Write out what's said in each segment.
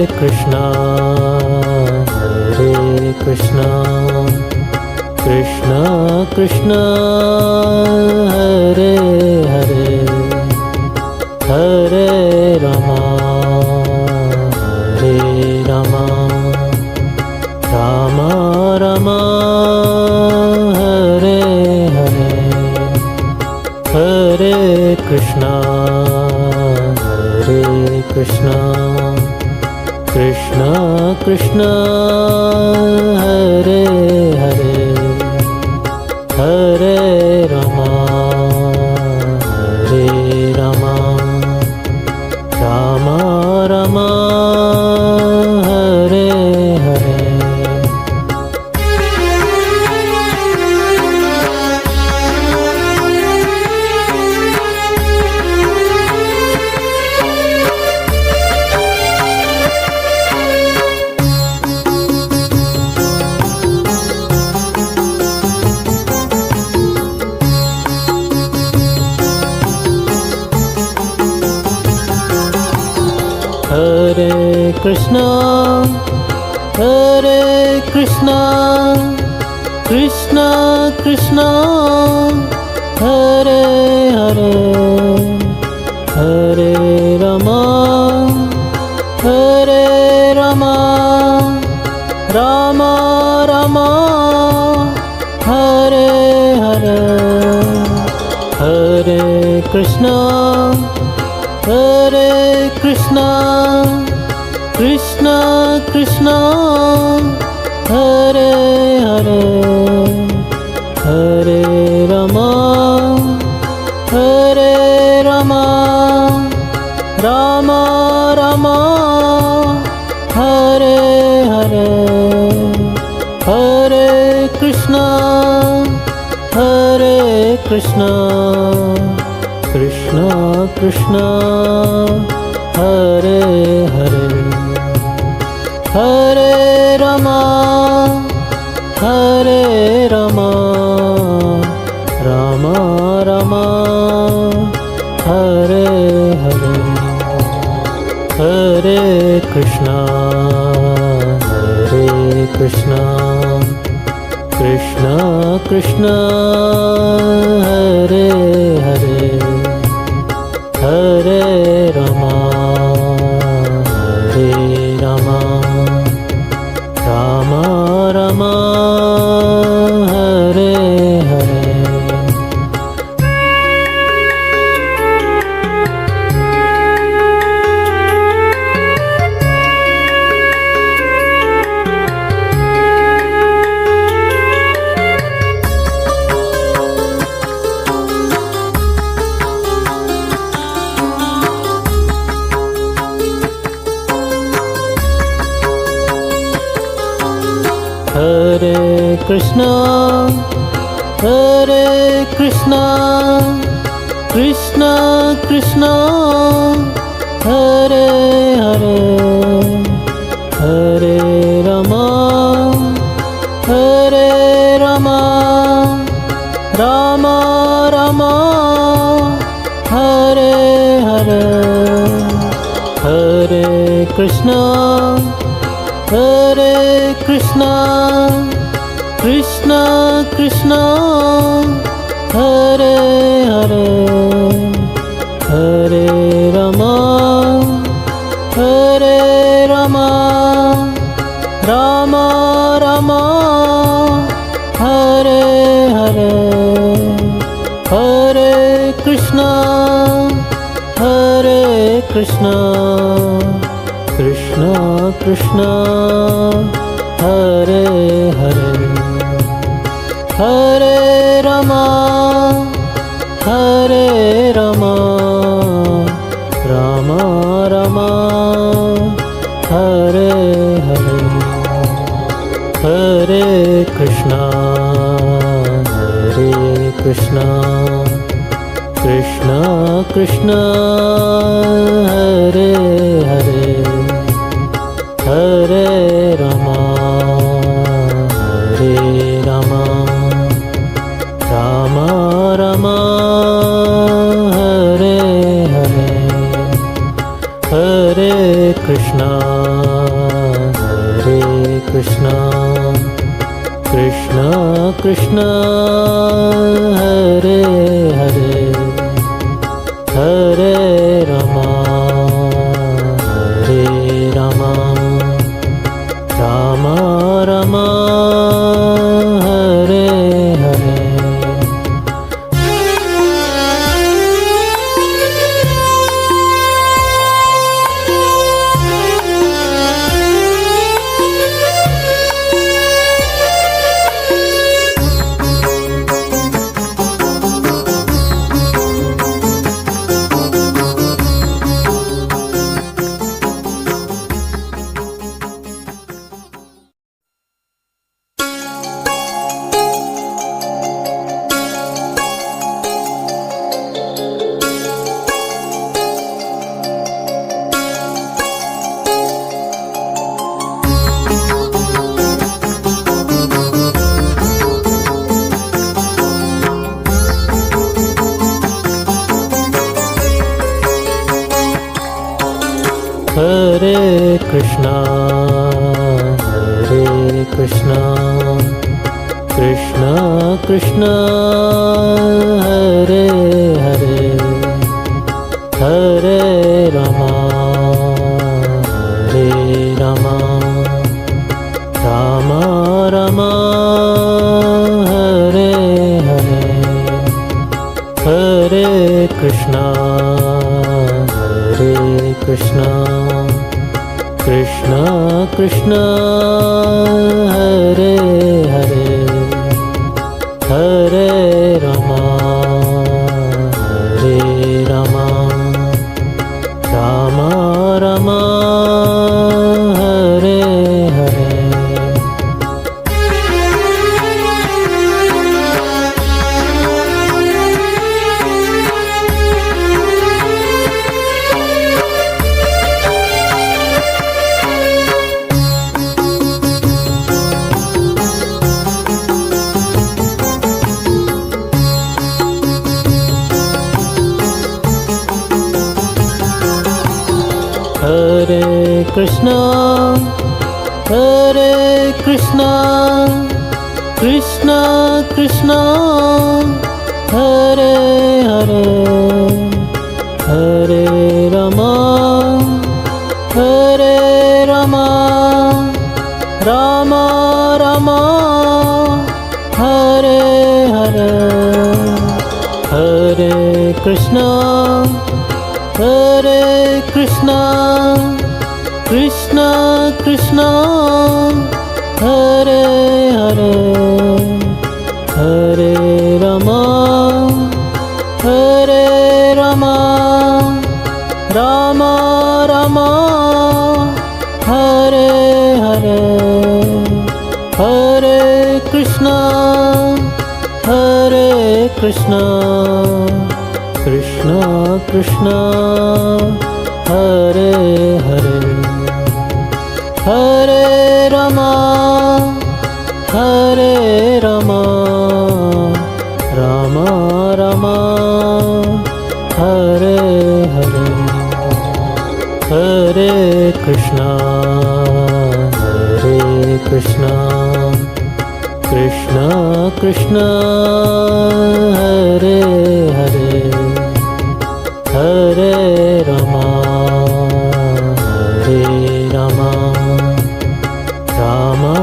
Krishna Hare Krishna Krishna Krishna Hare Hare Hare Rama Hare Rama Rama Rama Hare Hare Hare Krishna Hare Krishna Krishna Krishna Hare Hare Hare Rama Hare Rama Rama Rama Hare Hare Hare Krishna Krishna Krishna Hare Hare Hare Rama Rama Rama Hare Hare Hare Krishna Krishna Krishna Hare Hare Hare Rama Rama Rama Hare Hare Hare Krishna Krishna Krishna Hare Hare Hare Rama Rama Rama Hare Hare Hare Krishna Krishna Krishna Hare Hare Hare Rama Rama Rama Hare Hare Hare Krishna Krishna Krishna Hare Hare Hare Rama Rama Rama Hare Hare Hare Krishna Krishna Krishna Hare Hare Hare Rama Rama Rama Hare Hare Hare Krishna Krishna Krishna Hare Hare Hare Rama Rama Rama Hare Hare Hare Krishna Krishna Krishna Hare Hare Hare Rama Rama Rama Hare Hare Hare Krishna Krishna Hare Hare Hare Rama Hare Rama Rama Rama Hare Hare Hare Krishna Krishna Krishna Hare Hare Hare Rama Hare Rama Rama Rama Hare Hare Hare Krishna Krishna Krishna Hare Hare Hare Rama Hare Rama Rama Rama Hare Hare Hare Krishna Krishna Krishna Hare Hare Hare Rama Rama Rama Hare Hare Hare Krishna Krishna Krishna Hare Hare Hare Rama Rama Rama Hare Hare Hare Krishna Krishna Krishna Hare Hare Hare Rama Rama Rama Hare Hare Hare Krishna Krishna Hare Hare Hare Rama Rama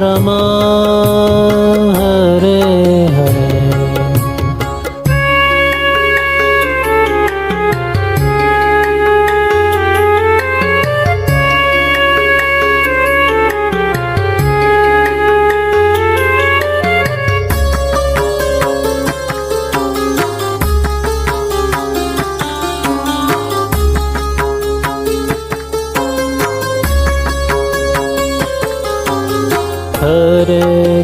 Rama Hare Hare Hare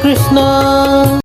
Krishna